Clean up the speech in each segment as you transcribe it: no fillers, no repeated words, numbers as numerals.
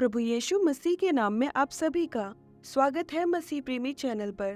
प्रभु यीशु मसीह के नाम में आप सभी का स्वागत है मसीह प्रेमी चैनल पर।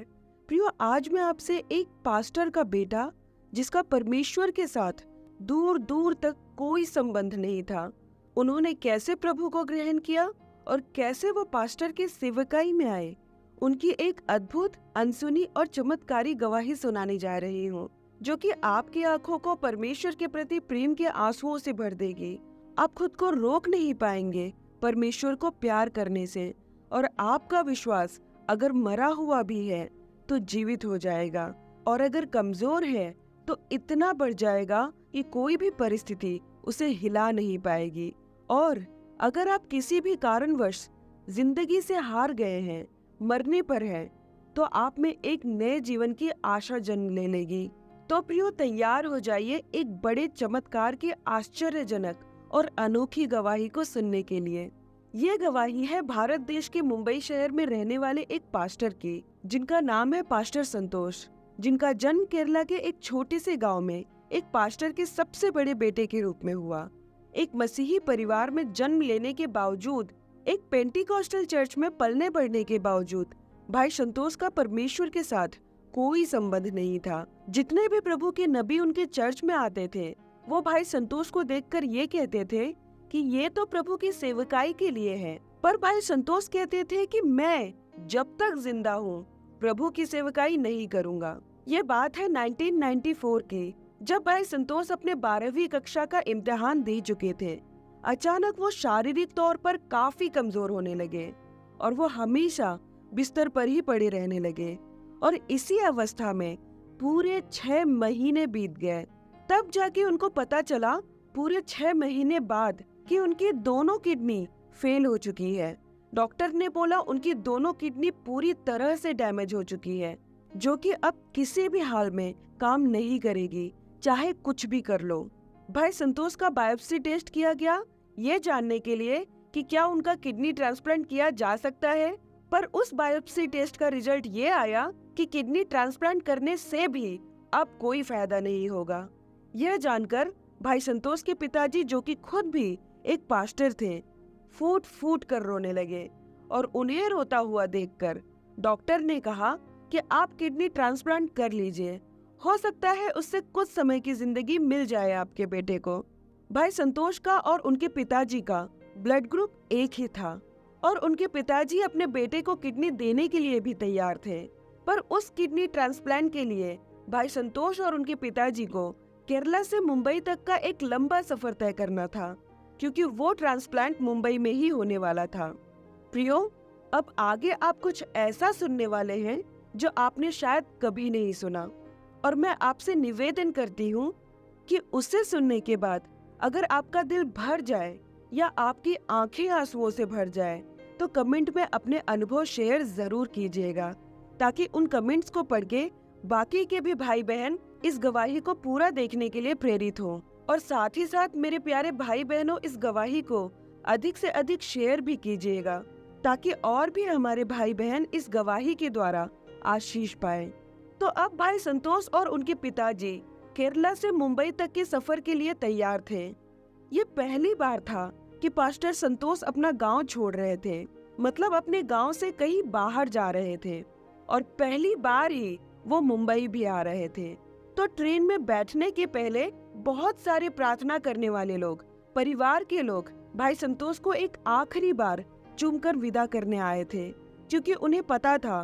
प्रियो, आज मैं आपसे एक पास्टर का बेटा जिसका परमेश्वर के साथ दूर दूर तक कोई संबंध नहीं था, उन्होंने कैसे प्रभु को ग्रहण किया और कैसे वो पास्टर के सेवकाई में आए, उनकी एक अद्भुत, अनसुनी और चमत्कारी गवाही सुनाने जा रही हूँ, जो कि आपकी आंखों को परमेश्वर के प्रति प्रेम के आंसुओं से भर देगी। आप खुद को रोक नहीं पाएंगे परमेश्वर को प्यार करने से, और आपका विश्वास अगर मरा हुआ भी है तो जीवित हो जाएगा, और अगर कमजोर है तो इतना बढ़ जाएगा कि कोई भी परिस्थिति उसे हिला नहीं पाएगी। और अगर आप किसी भी कारणवश जिंदगी से हार गए हैं, मरने पर हैं, तो आप में एक नए जीवन की आशा जन्म ले लेगी। तो प्रियो, तैयार हो जाइए एक बड़े चमत्कार की आश्चर्यजनक और अनोखी गवाही को सुनने के लिए। ये गवाही है भारत देश के मुंबई शहर में रहने वाले एक पास्टर की, जिनका नाम है पास्टर संतोष, जिनका जन्म केरला के एक छोटे से गांव में एक पास्टर के सबसे बड़े बेटे के रूप में हुआ। एक मसीही परिवार में जन्म लेने के बावजूद, एक पेंटिकॉस्टल चर्च में पलने बढ़ने के बावजूद भाई संतोष का परमेश्वर के साथ कोई संबंध नहीं था। जितने भी प्रभु के नबी उनके चर्च में आते थे, वो भाई संतोष को देखकर ये कहते थे कि ये तो प्रभु की सेवकाई के लिए है, पर भाई संतोष कहते थे कि मैं जब तक जिंदा हूँ प्रभु की सेवकाई नहीं करूँगा। ये बात है 1994 की, जब भाई संतोष अपने 12वीं कक्षा का इम्तिहान दे चुके थे। अचानक वो शारीरिक तौर पर काफी कमजोर होने लगे और वो हमेशा बिस्तर पर ही पड़े रहने लगे, और इसी अवस्था में पूरे 6 महीने बीत गए। तब जाके उनको पता चला पूरे 6 महीने बाद कि उनकी दोनों किडनी फेल हो चुकी है। डॉक्टर ने बोला उनकी दोनों किडनी पूरी तरह से डैमेज हो चुकी है, जो कि अब किसी भी हाल में काम नहीं करेगी, चाहे कुछ भी कर लो। भाई संतोष का बायोप्सी टेस्ट किया गया, ये जानने के लिए कि क्या उनका किडनी ट्रांसप्लांट किया जा सकता है, पर उस बायोप्सी टेस्ट का रिजल्ट ये आया कि किडनी ट्रांसप्लांट करने से भी अब कोई फायदा नहीं होगा। यह जानकर भाई संतोष के पिताजी, जो कि खुद भी एक पास्टर थे, फूट फूट कर रोने लगे, और उन्हें रोता हुआ देखकर डॉक्टर ने कहा कि आप किडनी ट्रांसप्लांट कर लीजिए, हो सकता है उससे कुछ समय की जिंदगी मिल जाए आपके बेटे को। भाई संतोष का और उनके पिताजी का ब्लड ग्रुप एक ही था, और उनके पिताजी अपने बेटे को किडनी देने के लिए भी तैयार थे, पर उस किडनी ट्रांसप्लांट के लिए भाई संतोष और उनके पिताजी को केरला से मुंबई तक का एक लंबा सफर तय करना था, क्योंकि वो ट्रांसप्लांट मुंबई में ही होने वाला था। प्रियो, अब आगे आप कुछ ऐसा सुनने वाले हैं जो आपने शायद कभी नहीं सुना, और मैं आपसे निवेदन करती हूँ कि उसे सुनने के बाद अगर आपका दिल भर जाए या आपकी आंखें आंसुओं से भर जाए, तो कमेंट में अपने अनुभव शेयर जरूर कीजिएगा, ताकि उन कमेंट्स को पढ़ के बाकी के भी भाई बहन इस गवाही को पूरा देखने के लिए प्रेरित हो। और साथ ही साथ मेरे प्यारे भाई बहनों, इस गवाही को अधिक से अधिक शेयर भी कीजिएगा, ताकि और भी हमारे भाई बहन इस गवाही के द्वारा आशीष पाए। तो अब भाई संतोष और उनके पिताजी केरला से मुंबई तक के सफर के लिए तैयार थे। ये पहली बार था कि पास्टर संतोष अपना गांव छोड़ रहे थे, मतलब अपने गांव से कहीं बाहर जा रहे थे, और पहली बार ही वो मुंबई भी आ रहे थे। तो ट्रेन में बैठने के पहले बहुत सारे प्रार्थना करने वाले लोग, परिवार के लोग भाई संतोष को एक आखिरी बार चूमकर विदा करने आए थे, क्योंकि उन्हें पता था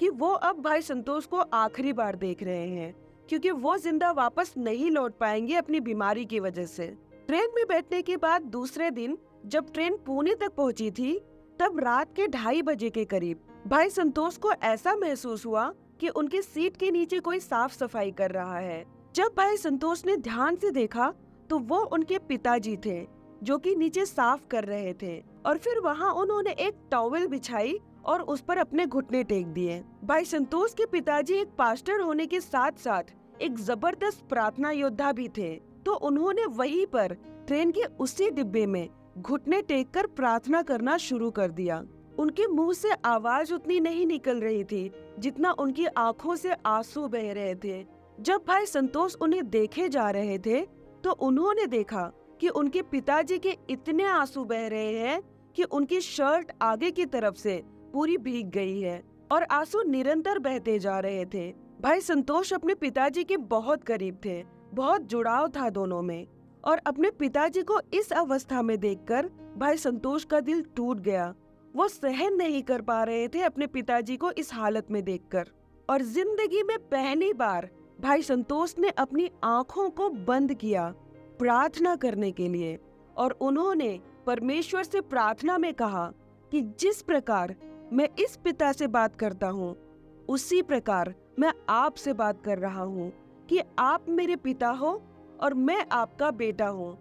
कि वो अब भाई संतोष को आखिरी बार देख रहे हैं, क्योंकि वो जिंदा वापस नहीं लौट पाएंगे अपनी बीमारी की वजह से। ट्रेन में बैठने के बाद दूसरे दिन जब ट्रेन पुणे तक पहुंची थी, तब रात के 2:30 बजे के करीब भाई संतोष को ऐसा महसूस हुआ कि उनके सीट के नीचे कोई साफ सफाई कर रहा है। जब भाई संतोष ने ध्यान से देखा तो वो उनके पिताजी थे, जो कि नीचे साफ कर रहे थे, और फिर वहाँ उन्होंने एक टॉवेल बिछाई और उस पर अपने घुटने टेक दिए। भाई संतोष के पिताजी एक पास्टर होने के साथ साथ एक जबरदस्त प्रार्थना योद्धा भी थे, तो उन्होंने वहीं पर ट्रेन के उसी डिब्बे में घुटने टेक कर प्रार्थना करना शुरू कर दिया। उनके मुंह से आवाज उतनी नहीं निकल रही थी जितना उनकी आंखों से आंसू बह रहे थे। जब भाई संतोष उन्हें देखे जा रहे थे, तो उन्होंने देखा कि उनके पिताजी के इतने आंसू बह रहे हैं कि उनकी शर्ट आगे की तरफ से पूरी भीग गई है और आंसू निरंतर बहते जा रहे थे। भाई संतोष अपने पिताजी के बहुत करीब थे, बहुत जुड़ाव था दोनों में, और अपने पिताजी को इस अवस्था में देखकर भाई संतोष का दिल टूट गया। वो सहन नहीं कर पा रहे थे अपने पिताजी को इस हालत में देखकर, और जिंदगी में पहली बार भाई संतोष ने अपनी आंखों को बंद किया प्रार्थना करने के लिए, और उन्होंने परमेश्वर से प्रार्थना में कहा कि जिस प्रकार मैं इस पिता से बात करता हूँ उसी प्रकार मैं आपसे बात कर रहा हूँ कि आप मेरे पिता हो और मैं आपका बेटा हूँ।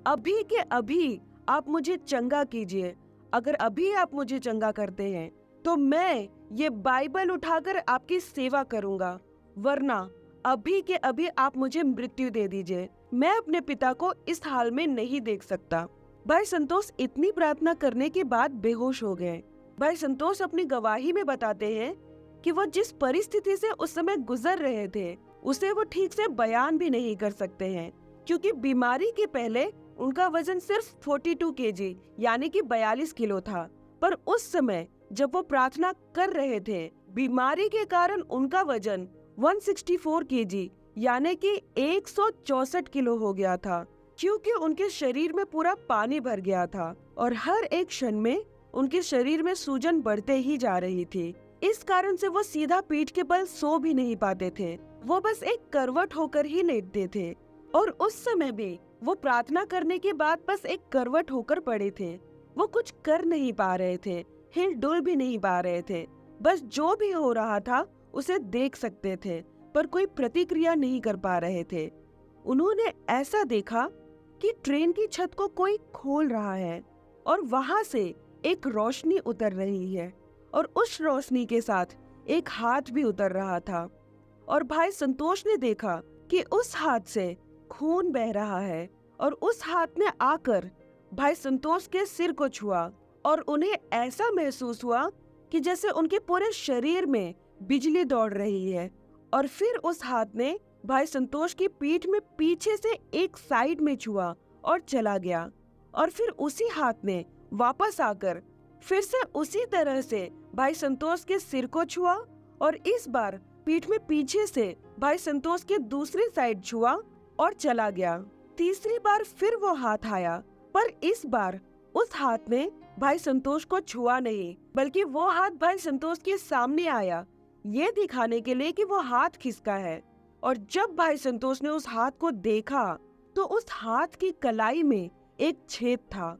अभी के अभी आप मुझे चंगा कीजिए। अगर अभी आप मुझे चंगा करते हैं तो मैं ये बाइबल उठाकर आपकी सेवा करूंगा, वरना अभी के अभी आप मुझे मृत्यु दे दीजिए। मैं अपने पिता को इस हाल में नहीं देख सकता। भाई संतोष इतनी प्रार्थना करने के बाद बेहोश हो गए। भाई संतोष अपनी गवाही में बताते हैं कि वो जिस परिस्थिति से उस समय गुजर रहे थे उसे वो ठीक से बयान भी नहीं कर सकते हैं, क्योंकि बीमारी के पहले उनका वजन सिर्फ 42 केजी यानी कि 42 किलो था। पर उस समय जब वो प्रार्थना कर रहे थे, बीमारी के कारण उनका वजन 164 केजी यानी कि 164 किलो हो गया था, क्योंकि उनके शरीर में पूरा पानी भर गया था और हर एक क्षण में उनके शरीर में सूजन बढ़ते ही जा रही थी। इस कारण से वो सीधा पीठ के बल सो भी नहीं पाते थे, वो बस एक करवट होकर ही लेटते थे। और उस समय भी वो प्रार्थना करने के बाद बस एक करवट होकर पड़े थे। वो कुछ कर नहीं पा रहे थे, हिल डुल भी नहीं पा रहे थे, बस जो भी हो रहा था उसे देख सकते थे, पर कोई प्रतिक्रिया नहीं कर पा रहे थे। उन्होंने ऐसा देखा कि ट्रेन की छत को कोई खोल रहा है और वहां से एक रोशनी उतर रही है, और उस रोशनी के साथ एक हाथ भी उतर रहा था। और भाई संतोष ने देखा कि उस हाथ से खून बह रहा है, और उस हाथ ने आकर भाई संतोष के सिर को छुआ, और उन्हें ऐसा महसूस हुआ कि जैसे उनके पूरे शरीर में बिजली दौड़ रही है। और फिर उस हाथ ने भाई संतोष की पीठ में पीछे से एक साइड में छुआ और चला गया। और फिर उसी हाथ ने वापस आकर फिर से उसी तरह से भाई संतोष के सिर को छुआ, और इस बार पीठ में पीछे से भाई संतोष के दूसरी साइड छुआ और चला गया। तीसरी बार फिर वो हाथ आया, पर इस बार उस हाथ ने भाई संतोष को छुआ नहीं, बल्कि वो हाथ भाई संतोष के सामने आया, ये दिखाने के लिए कि वो हाथ किसका है। और जब भाई संतोष ने उस हाथ को देखा तो उस हाथ की कलाई में एक छेद था।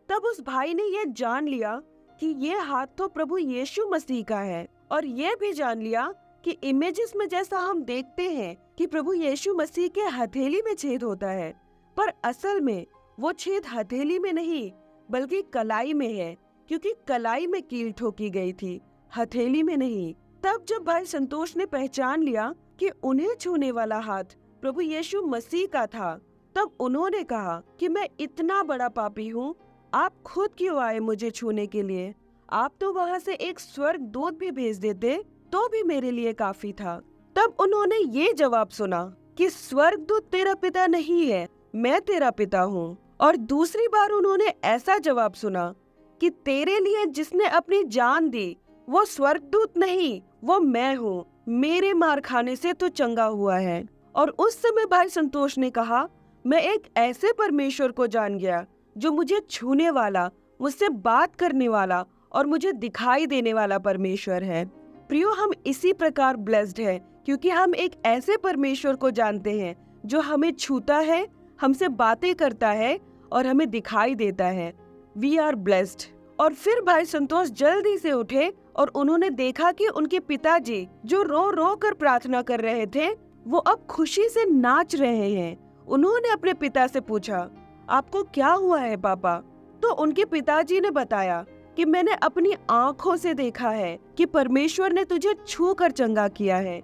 तब उस भाई ने ये जान लिया कि ये हाथ तो प्रभु यीशु मसीह का है, और ये भी जान लिया कि इमेजेस में जैसा हम देखते हैं कि प्रभु यीशु मसीह के हथेली में छेद होता है, पर असल में वो छेद हथेली में नहीं बल्कि कलाई में है, क्योंकि कलाई में कील ठोकी गई थी, हथेली में नहीं। तब जब भाई संतोष ने पहचान लिया कि उन्हें छूने वाला हाथ प्रभु यीशु मसीह का था, तब उन्होंने कहा कि मैं इतना बड़ा पापी हूँ, आप खुद क्यों आए मुझे छूने के लिए? आप तो वहाँ से एक स्वर्गदूत भी भेज देते तो भी मेरे लिए काफी था। तब उन्होंने ये जवाब सुना कि स्वर्गदूत तेरा पिता नहीं है, मैं तेरा पिता हूँ। और दूसरी बार उन्होंने ऐसा जवाब सुना कि तेरे लिए जिसने अपनी जान दी वो स्वर्गदूत नहीं, वो मैं हूँ, मेरे मार खाने से तो चंगा हुआ है। और उस समय भाई संतोष ने कहा, मैं एक ऐसे परमेश्वर को जान गया जो मुझे छूने वाला, मुझसे बात करने वाला और मुझे दिखाई देने वाला परमेश्वर है। प्रियो, हम इसी प्रकार ब्लेस्ड है क्योंकि हम एक ऐसे परमेश्वर को जानते हैं जो हमें छूता है, हमसे बातें करता है और हमें दिखाई देता है। We are blessed. और फिर भाई संतोष जल्दी से उठे और उन्होंने देखा कि उनके पिताजी जो रो रो कर प्रार्थना कर रहे थे वो अब खुशी से नाच रहे हैं। उन्होंने अपने पिता से पूछा, आपको क्या हुआ है पापा? तो उनके पिताजी ने बताया कि मैंने अपनी आंखों से देखा है कि परमेश्वर ने तुझे छू कर चंगा किया है।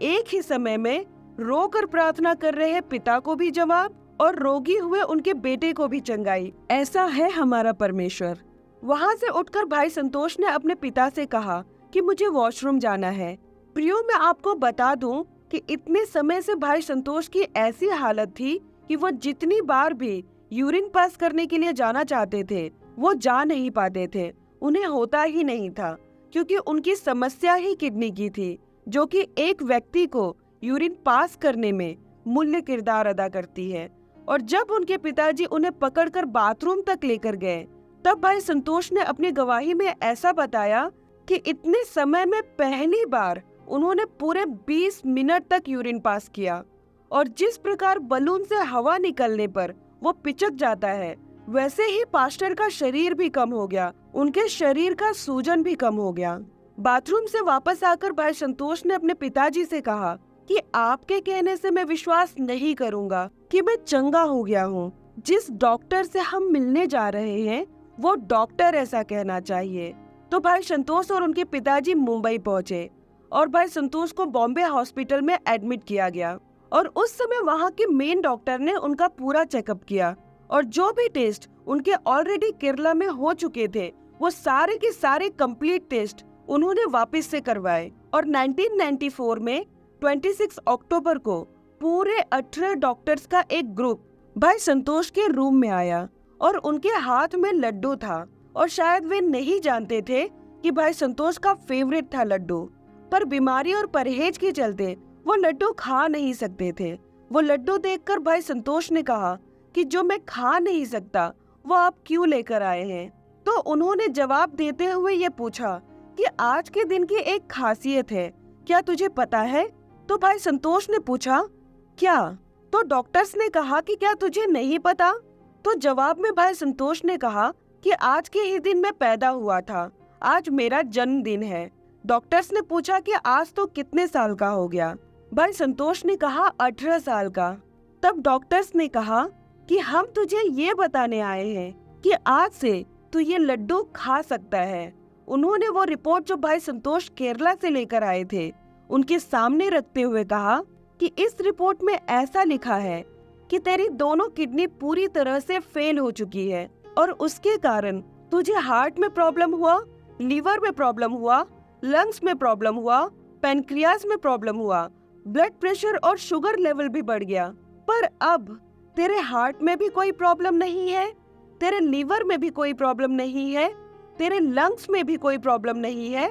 एक ही समय में रोकर प्रार्थना कर रहे पिता को भी जवाब और रोगी हुए उनके बेटे को भी चंगाई। ऐसा है हमारा परमेश्वर। वहाँ से उठकर भाई संतोष ने अपने पिता से कहा कि मुझे वॉशरूम जाना है। प्रियो, मैं आपको बता दूं कि इतने समय से भाई संतोष की ऐसी हालत थी कि वो जितनी बार भी यूरिन पास करने के लिए जाना चाहते थे वो जा नहीं पाते थे, उन्हें होता ही नहीं था, क्योंकि उनकी समस्या ही किडनी की थी, जो कि एक व्यक्ति को यूरिन पास करने में मूल्य किरदार अदा करती है। और जब उनके पिताजी उन्हें पकड़कर बाथरूम तक लेकर गए, तब भाई संतोष ने अपनी गवाही में ऐसा बताया कि इतने समय में पहली बार उन्होंने पूरे 20 मिनट तक यूरिन पास किया। और जिस प्रकार बलून से हवा निकलने पर वो पिचक जाता है, वैसे ही पास्टर का शरीर भी कम हो गया, उनके शरीर का सूजन भी कम हो गया। बाथरूम से वापस आकर भाई संतोष ने अपने पिताजी से कहा कि आपके कहने से मैं विश्वास नहीं करूंगा कि मैं चंगा हो गया हूँ। जिस डॉक्टर से हम मिलने जा रहे हैं, वो डॉक्टर ऐसा कहना चाहिए। तो भाई संतोष और उनके पिताजी मुंबई पहुंचे और भाई संतोष को बॉम्बे हॉस्पिटल में एडमिट किया गया। और उस समय वहाँ के मेन डॉक्टर ने उनका पूरा चेकअप किया और जो भी टेस्ट उनके ऑलरेडी केरला में हो चुके थे, वो सारे के सारे कंप्लीट टेस्ट उन्होंने वापस से करवाए। और 1994 में 26 अक्टूबर को पूरे 18 डॉक्टर्स का एक ग्रुप भाई संतोष के रूम में आया और उनके हाथ में लड्डू था। और शायद वे नहीं जानते थे कि भाई संतोष का फेवरेट था लड्डू, पर बीमारी और परहेज के चलते वो लड्डू खा नहीं सकते थे। वो लड्डू देखकर भाई संतोष ने कहा कि जो मैं खा नहीं सकता वो आप क्यों लेकर आए हैं। तो उन्होंने जवाब देते हुए ये पूछा कि आज के दिन की एक खासियत है, क्या तुझे पता है? तो भाई संतोष ने पूछा क्या? तो डॉक्टर्स ने कहा कि क्या तुझे नहीं पता? तो जवाब में भाई संतोष ने कहा कि आज के ही दिन मैं पैदा हुआ था, आज मेरा जन्मदिन है। डॉक्टर्स ने पूछा कि आज तो कितने साल का हो गया? भाई संतोष ने कहा 18 साल का। तब डॉक्टर्स ने कहा कि हम तुझे ये बताने आए हैं कि आज से तू ये लड्डू खा सकता है। उन्होंने वो रिपोर्ट जो भाई संतोष केरला से लेकर आए थे उनके सामने रखते हुए कहा कि इस रिपोर्ट में ऐसा लिखा है कि तेरी दोनों किडनी पूरी तरह से फेल हो चुकी है और उसके कारण तुझे हार्ट में प्रॉब्लम हुआ, लीवर में प्रॉब्लम हुआ, लंग्स में प्रॉब्लम हुआ, पैनक्रियाज में प्रॉब्लम हुआ, ब्लड प्रेशर और शुगर लेवल भी बढ़ गया। पर अब तेरे हार्ट में भी कोई प्रॉब्लम नहीं है, तेरे लीवर में भी कोई प्रॉब्लम नहीं है, तेरे लंग्स में भी कोई प्रॉब्लम नहीं है,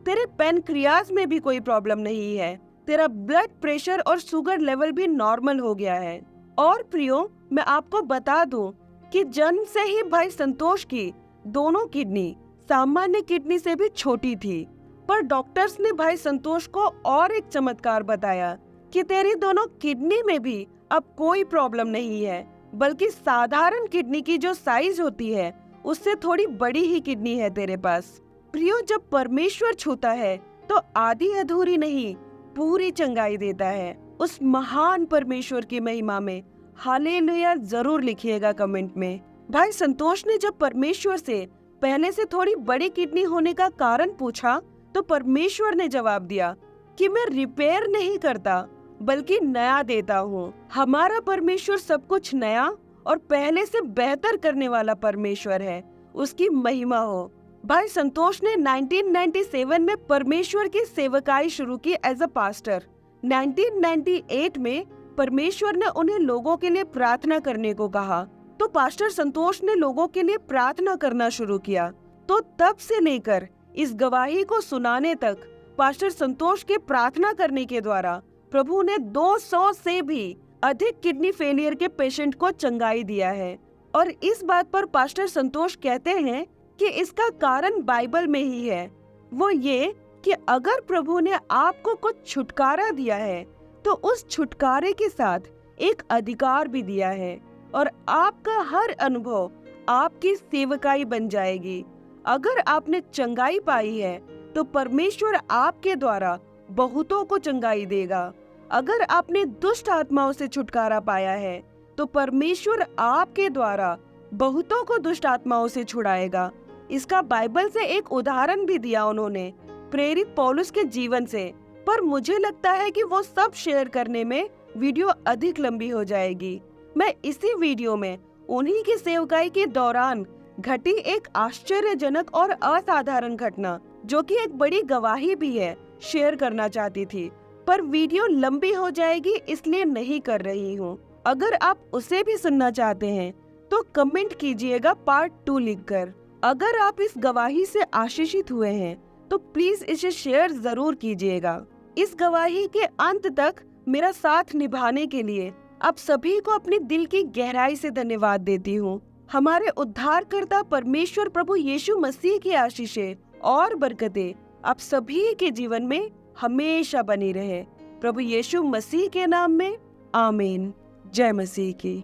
तेरे पैनक्रियाज में भी कोई प्रॉब्लम नहीं है, तेरा ब्लड प्रेशर और शुगर लेवल भी नॉर्मल हो गया है। और प्रियो, मैं आपको बता दूं कि जन्म से ही भाई संतोष की दोनों किडनी सामान्य किडनी से भी छोटी थी। पर डॉक्टर्स ने भाई संतोष को और एक चमत्कार बताया कि तेरी दोनों किडनी में भी अब कोई प्रॉब्लम नहीं है, बल्कि साधारण किडनी की जो साइज होती है उससे थोड़ी बड़ी ही किडनी है तेरे पास। प्रियो, जब परमेश्वर छूता है तो आधी अधूरी नहीं, पूरी चंगाई देता है। उस महान परमेश्वर की महिमा में हालेलुया जरूर लिखिएगा कमेंट में। भाई संतोष ने जब परमेश्वर से पहले से थोड़ी बड़ी किडनी होने का कारण पूछा, तो परमेश्वर ने जवाब दिया कि मैं रिपेयर नहीं करता, बल्कि नया देता हूँ। हमारा परमेश्वर सब कुछ नया और पहले से बेहतर करने वाला परमेश्वर है, उसकी महिमा हो। भाई संतोष ने 1997 में परमेश्वर की सेवकाई शुरू की एज अ पास्टर। 1998 में परमेश्वर ने उन्हें लोगों के लिए प्रार्थना करने को कहा, तो पास्टर संतोष ने लोगों के लिए प्रार्थना करना शुरू किया। तो तब से लेकर इस गवाही को सुनाने तक पास्टर संतोष के प्रार्थना करने के द्वारा प्रभु ने 200 से भी अधिक किडनी फेलियर के पेशेंट को चंगाई दिया है। और इस बात पर पास्टर संतोष कहते हैं कि इसका कारण बाइबल में ही है। वो ये कि अगर प्रभु ने आपको कुछ छुटकारा दिया है तो उस छुटकारे के साथ एक अधिकार भी दिया है और आपका हर अनुभव आपकी सेवकाई बन जाएगी। अगर आपने चंगाई पाई है तो परमेश्वर आपके द्वारा बहुतों को चंगाई देगा। अगर आपने दुष्ट आत्माओं से छुटकारा पाया है तो परमेश्वर आपके द्वारा बहुतों को दुष्ट आत्माओं से छुड़ाएगा। इसका बाइबल से एक उदाहरण भी दिया उन्होंने, प्रेरित पौलुस के जीवन से। पर मुझे लगता है कि वो सब शेयर करने में वीडियो अधिक लंबी हो जाएगी। मैं इसी वीडियो में उन्हीं की सेवकाई के दौरान घटी एक आश्चर्यजनक और असाधारण घटना, जो कि एक बड़ी गवाही भी है, शेयर करना चाहती थी, पर वीडियो लंबी हो जाएगी इसलिए नहीं कर रही हूँ। अगर आप उसे भी सुनना चाहते हैं तो कमेंट कीजिएगा पार्ट 2 लिखकर। अगर आप इस गवाही से आशीषित हुए हैं तो प्लीज इसे शेयर जरूर कीजिएगा। इस गवाही के अंत तक मेरा साथ निभाने के लिए आप सभी को अपने दिल की गहराई से धन्यवाद देती हूँ। हमारे उद्धारकर्ता परमेश्वर प्रभु यीशु मसीह की आशीषें और बरकतें आप सभी के जीवन में हमेशा बनी रहे। प्रभु यीशु मसीह के नाम में आमीन। जय मसीह की।